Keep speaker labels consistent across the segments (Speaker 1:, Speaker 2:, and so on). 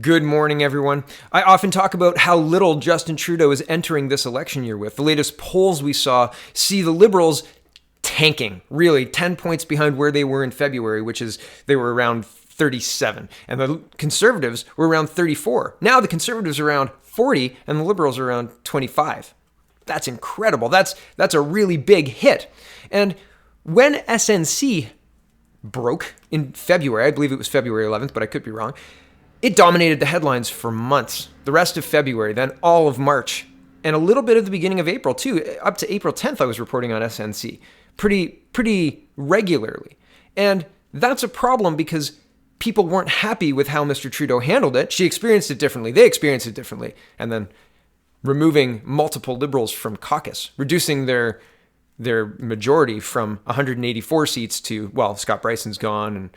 Speaker 1: Good morning, everyone. I often talk about how little Justin Trudeau is entering this election year with. The latest polls we saw see the Liberals tanking, really 10 points behind where they were in February, which is they were around 37, and the Conservatives were around 34. Now the Conservatives are around 40, and the Liberals are around 25. That's incredible. That's a really big hit. And when SNC broke in February, I believe it was February 11th, but I could be wrong, it dominated the headlines for months. The rest of February, then all of March, and a little bit of the beginning of April too. Up to April 10th, I was reporting on SNC pretty regularly. And that's a problem because people weren't happy with how Mr. Trudeau handled it. She experienced it differently. They experienced it differently. And then removing multiple Liberals from caucus, reducing their majority from 184 seats to, well, Scott Bryson's gone, and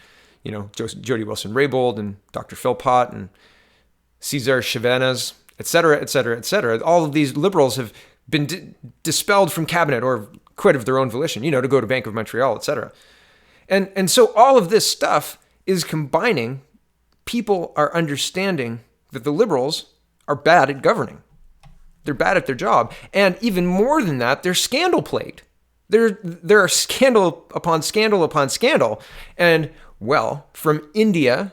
Speaker 1: Jody Wilson-Raybould and Dr. Philpott and Cesar Chavez, et cetera, et cetera, et cetera. All of these Liberals have been dispelled from cabinet or quit of their own volition, to go to Bank of Montreal, et cetera. And so all of this stuff is combining. People are understanding that the Liberals are bad at governing. They're bad at their job. And even more than that, they're scandal plagued. There are scandal upon scandal upon scandal. And well, from India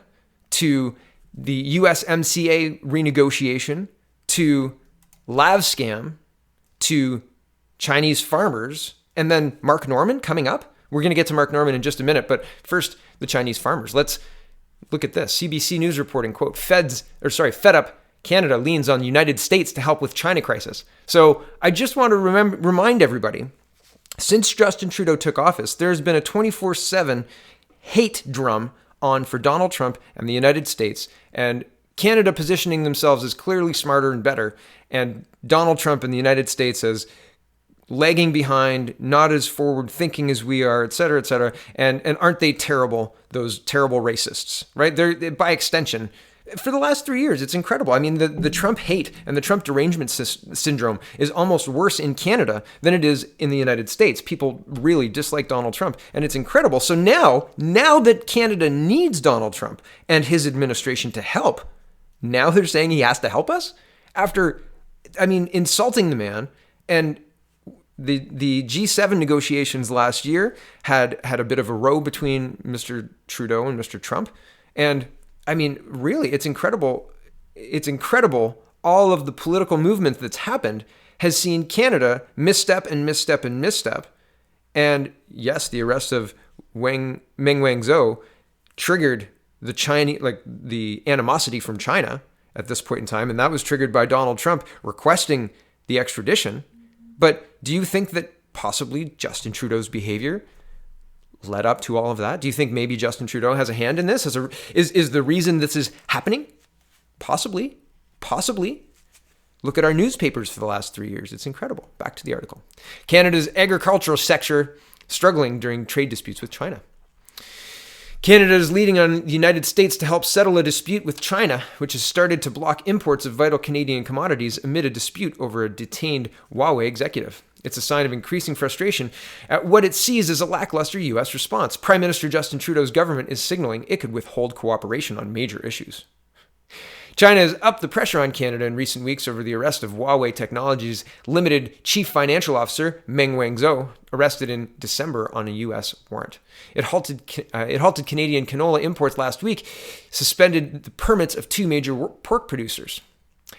Speaker 1: to the USMCA renegotiation to Lav scam to Chinese farmers, and then Mark Norman coming up. We're going to get to Mark Norman in just a minute, but first, the Chinese farmers. Let's look at this. CBC News reporting, quote, Fed up Canada leans on the United States to help with China crisis. So I just want to remind everybody, since Justin Trudeau took office, there's been a 24/7 hate drum on for Donald Trump and the United States, and Canada positioning themselves as clearly smarter and better, and Donald Trump and the United States as lagging behind, not as forward thinking as we are, et cetera, et cetera. And aren't they terrible, those terrible racists, right? They're by extension. For the last 3 years, it's incredible. I mean, the Trump hate and the Trump derangement syndrome is almost worse in Canada than it is in the United States. People really dislike Donald Trump, and it's incredible. So now that Canada needs Donald Trump and his administration to help, now they're saying he has to help us? After, insulting the man. And the G7 negotiations last year had a bit of a row between Mr. Trudeau and Mr. Trump. And really, it's incredible. It's incredible. All of the political movement that's happened has seen Canada misstep and misstep and misstep. And yes, the arrest of Meng Wanzhou triggered the animosity from China at this point in time. And that was triggered by Donald Trump requesting the extradition. But do you think that possibly Justin Trudeau's behavior led up to all of that? Do you think maybe Justin Trudeau has a hand in this? Is the reason this is happening? Possibly. Look at our newspapers for the last 3 years. It's incredible. Back to the article. Canada's agricultural sector struggling during trade disputes with China. Canada is leading on the United States to help settle a dispute with China, which has started to block imports of vital Canadian commodities amid a dispute over a detained Huawei executive. It's a sign of increasing frustration at what it sees as a lackluster U.S. response. Prime Minister Justin Trudeau's government is signaling it could withhold cooperation on major issues. China has upped the pressure on Canada in recent weeks over the arrest of Huawei Technologies Limited Chief Financial Officer Meng Wanzhou, arrested in December on a U.S. warrant. It halted Canadian canola imports last week, suspended the permits of 2 major pork producers.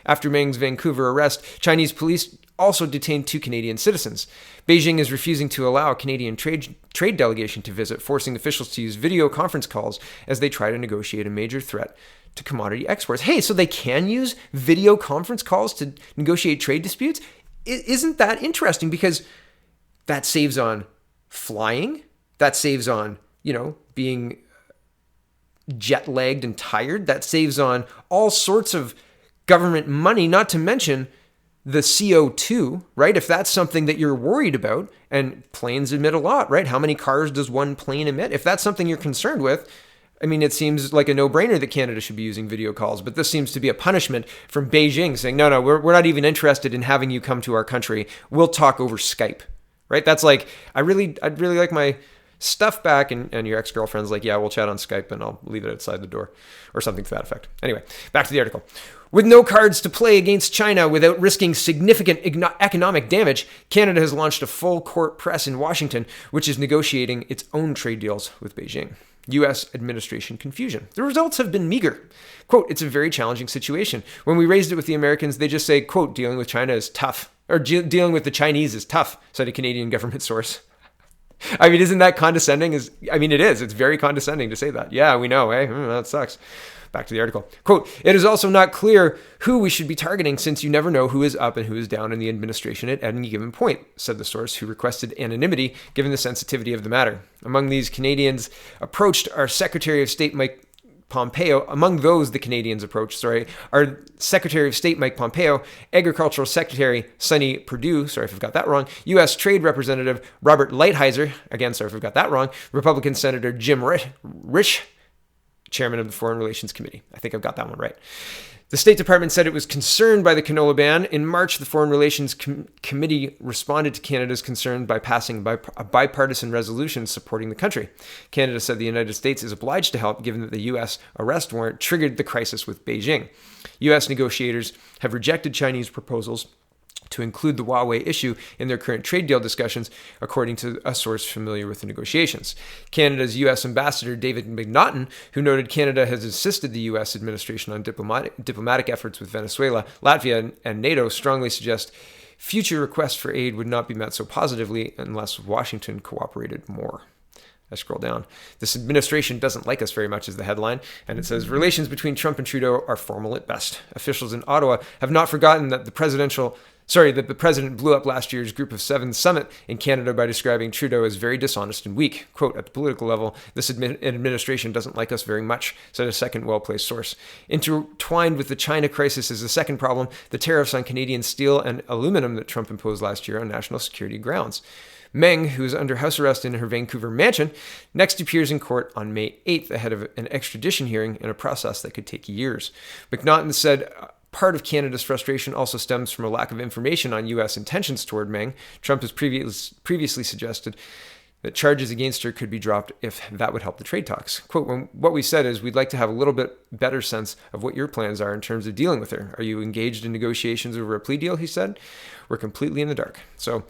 Speaker 1: After Meng's Vancouver arrest, Chinese police also detained 2 Canadian citizens. Beijing is refusing to allow a Canadian trade delegation to visit, forcing officials to use video conference calls as they try to negotiate a major threat to commodity exports. Hey, so they can use video conference calls to negotiate trade disputes? Isn't that interesting? Because that saves on flying. That saves on, being jet-lagged and tired. That saves on all sorts of government money, not to mention the CO2, right? If that's something that you're worried about, and planes emit a lot, right? How many cars does one plane emit? If that's something you're concerned with, it seems like a no-brainer that Canada should be using video calls, but this seems to be a punishment from Beijing saying, no, we're not even interested in having you come to our country. We'll talk over Skype, right? That's like, I'd really like my stuff back, and your ex-girlfriend's like, yeah, we'll chat on Skype and I'll leave it outside the door, or something to that effect. Anyway, back to the article. With no cards to play against China without risking significant economic damage, Canada has launched a full court press in Washington, which is negotiating its own trade deals with Beijing. U.S. administration confusion. The results have been meager. Quote, it's a very challenging situation. When we raised it with the Americans, they just say, quote, dealing with China is tough, or dealing with the Chinese is tough, said a Canadian government source. I mean, isn't that condescending? It is. It's very condescending to say that. Yeah, we know, eh? That sucks. Back to the article. Quote, it is also not clear who we should be targeting since you never know who is up and who is down in the administration at any given point, said the source, who requested anonymity given the sensitivity of the matter. Among these Canadians approached our Secretary of State Mike Pompeo, our Secretary of State Mike Pompeo, Agricultural Secretary Sonny Perdue, sorry if I've got that wrong, U.S. Trade Representative Robert Lighthizer, again, sorry if I've got that wrong, Republican Senator Jim Risch, Chairman of the Foreign Relations Committee. I think I've got that one right. The State Department said it was concerned by the canola ban. In March, the Foreign Relations Committee responded to Canada's concern by passing a bipartisan resolution supporting the country. Canada said the United States is obliged to help given that the U.S. arrest warrant triggered the crisis with Beijing. U.S. negotiators have rejected Chinese proposals to include the Huawei issue in their current trade deal discussions, according to a source familiar with the negotiations. Canada's U.S. Ambassador David McNaughton, who noted Canada has assisted the U.S. administration on diplomatic efforts with Venezuela, Latvia, and NATO, strongly suggest future requests for aid would not be met so positively unless Washington cooperated more. I scroll down. This administration doesn't like us very much is the headline, and it says, relations between Trump and Trudeau are formal at best. Officials in Ottawa have not forgotten that the president blew up last year's Group of Seven summit in Canada by describing Trudeau as very dishonest and weak. Quote, at the political level, this administration doesn't like us very much, said a second well-placed source. Intertwined with the China crisis is the second problem, the tariffs on Canadian steel and aluminum that Trump imposed last year on national security grounds. Meng, who is under house arrest in her Vancouver mansion, next appears in court on May 8th ahead of an extradition hearing in a process that could take years. McNaughton said part of Canada's frustration also stems from a lack of information on U.S. intentions toward Meng. Trump has previously suggested that charges against her could be dropped if that would help the trade talks. Quote, what we said is we'd like to have a little bit better sense of what your plans are in terms of dealing with her. Are you engaged in negotiations over a plea deal, he said? We're completely in the dark. So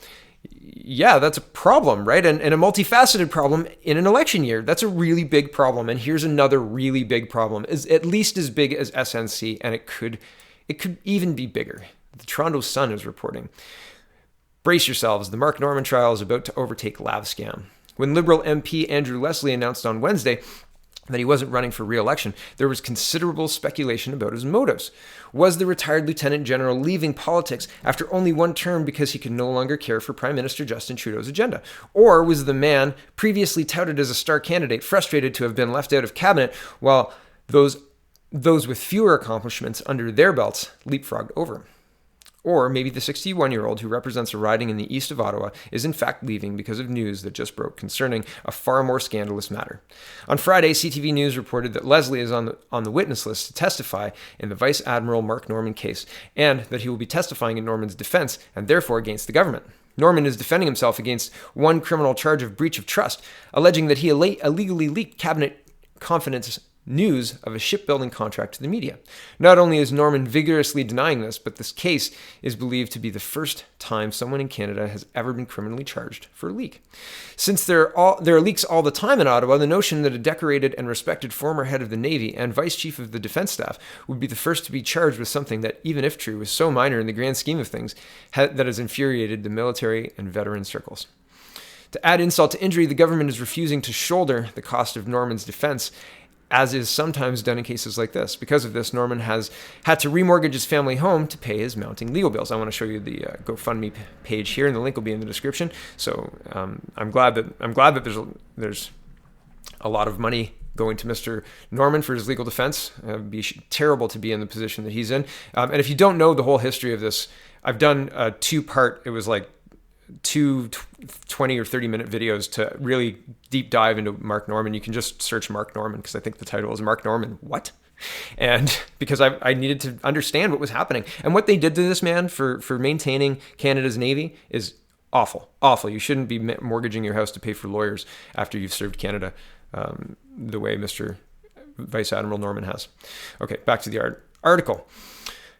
Speaker 1: yeah, that's a problem, right? And a multifaceted problem in an election year. That's a really big problem. And here's another really big problem, is at least as big as SNC, and it could even be bigger. The Toronto Sun is reporting. Brace yourselves, the Mark Norman trial is about to overtake LavScam. When Liberal MP Andrew Leslie announced on Wednesday that he wasn't running for re-election, there was considerable speculation about his motives. Was the retired lieutenant general leaving politics after only one term because he could no longer care for Prime Minister Justin Trudeau's agenda? Or was the man previously touted as a star candidate frustrated to have been left out of cabinet while those with fewer accomplishments under their belts leapfrogged over? Or maybe the 61-year-old who represents a riding in the east of Ottawa is in fact leaving because of news that just broke concerning a far more scandalous matter. On Friday, CTV News reported that Leslie is on the witness list to testify in the Vice Admiral Mark Norman case, and that he will be testifying in Norman's defense and therefore against the government. Norman is defending himself against one criminal charge of breach of trust, alleging that he illegally leaked cabinet confidence news of a shipbuilding contract to the media. Not only is Norman vigorously denying this, but this case is believed to be the first time someone in Canada has ever been criminally charged for a leak. Since there are leaks all the time in Ottawa, the notion that a decorated and respected former head of the Navy and Vice Chief of the Defense Staff would be the first to be charged with something that, even if true, is so minor in the grand scheme of things, that has infuriated the military and veteran circles. To add insult to injury, the government is refusing to shoulder the cost of Norman's defense, as is sometimes done in cases like this. Because of this, Norman has had to remortgage his family home to pay his mounting legal bills. I want to show you the GoFundMe page here, and the link will be in the description. So I'm glad that there's a lot of money going to Mr. Norman for his legal defense. It'd be terrible to be in the position that he's in. And if you don't know the whole history of this, I've done a two-part. It was like two 20 or 30-minute videos to really deep dive into Mark Norman. You can just search Mark Norman, because I think the title is Mark Norman, What? And because I needed to understand what was happening. And what they did to this man for maintaining Canada's Navy is Awful, awful. You shouldn't be mortgaging your house to pay for lawyers after you've served Canada the way Mr. Vice Admiral Norman has. Okay, back to the article.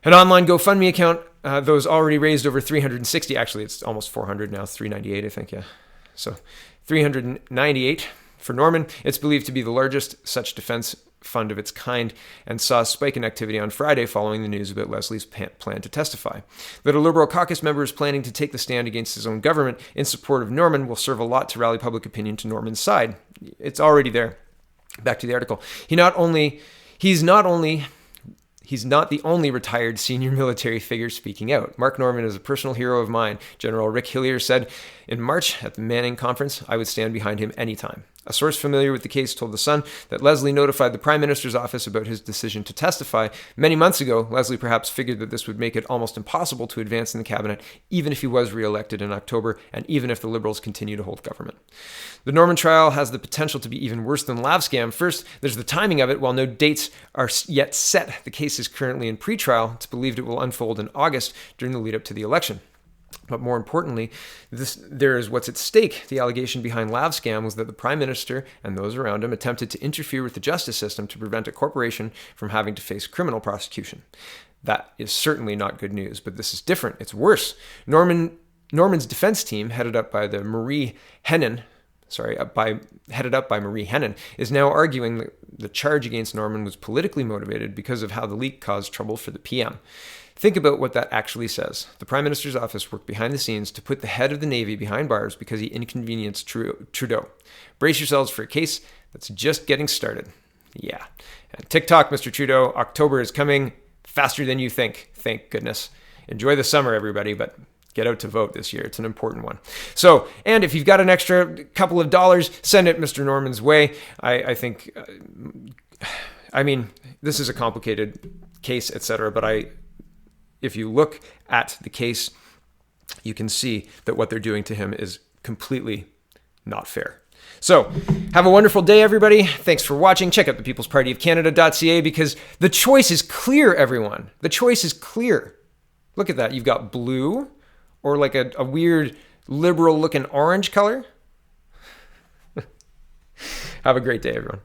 Speaker 1: An online GoFundMe account, those already raised over 360. Actually, it's almost 400 now, 398, I think, yeah. So 398 for Norman. It's believed to be the largest such defense fund of its kind, and saw a spike in activity on Friday following the news about Leslie's plan to testify. That a Liberal caucus member is planning to take the stand against his own government in support of Norman will serve a lot to rally public opinion to Norman's side. It's already there. Back to the article. He's not the only retired senior military figure speaking out. Mark Norman is a personal hero of mine. General Rick Hillier said in March at the Manning conference, I would stand behind him anytime. A source familiar with the case told The Sun that Leslie notified the Prime Minister's office about his decision to testify. Many months ago, Leslie perhaps figured that this would make it almost impossible to advance in the cabinet, even if he was re-elected in October, and even if the Liberals continue to hold government. The Norman trial has the potential to be even worse than LavScam. First, there's the timing of it. While no dates are yet set, the case is currently in pre-trial. It's believed it will unfold in August during the lead-up to the election. But more importantly, there is what's at stake. The allegation behind LavScam was that the Prime Minister and those around him attempted to interfere with the justice system to prevent a corporation from having to face criminal prosecution. That is certainly not good news, but this is different. It's worse. Norman's defense team, headed up by Marie Henein, is now arguing that the charge against Norman was politically motivated because of how the leak caused trouble for the PM. Think about what that actually says. The Prime Minister's office worked behind the scenes to put the head of the Navy behind bars because he inconvenienced Trudeau. Brace yourselves for a case that's just getting started. Yeah. And TikTok, Mr. Trudeau, October is coming faster than you think. Thank goodness. Enjoy the summer, everybody, but get out to vote this year. It's an important one. So, and if you've got an extra couple of dollars, send it Mr. Norman's way. I think, this is a complicated case, etc., but if you look at the case, you can see that what they're doing to him is completely not fair. So, have a wonderful day, everybody. Thanks for watching. Check out thepeoplespartyofcanada.ca because the choice is clear, everyone. The choice is clear. Look at that. You've got blue or like a weird liberal-looking orange color. Have a great day, everyone.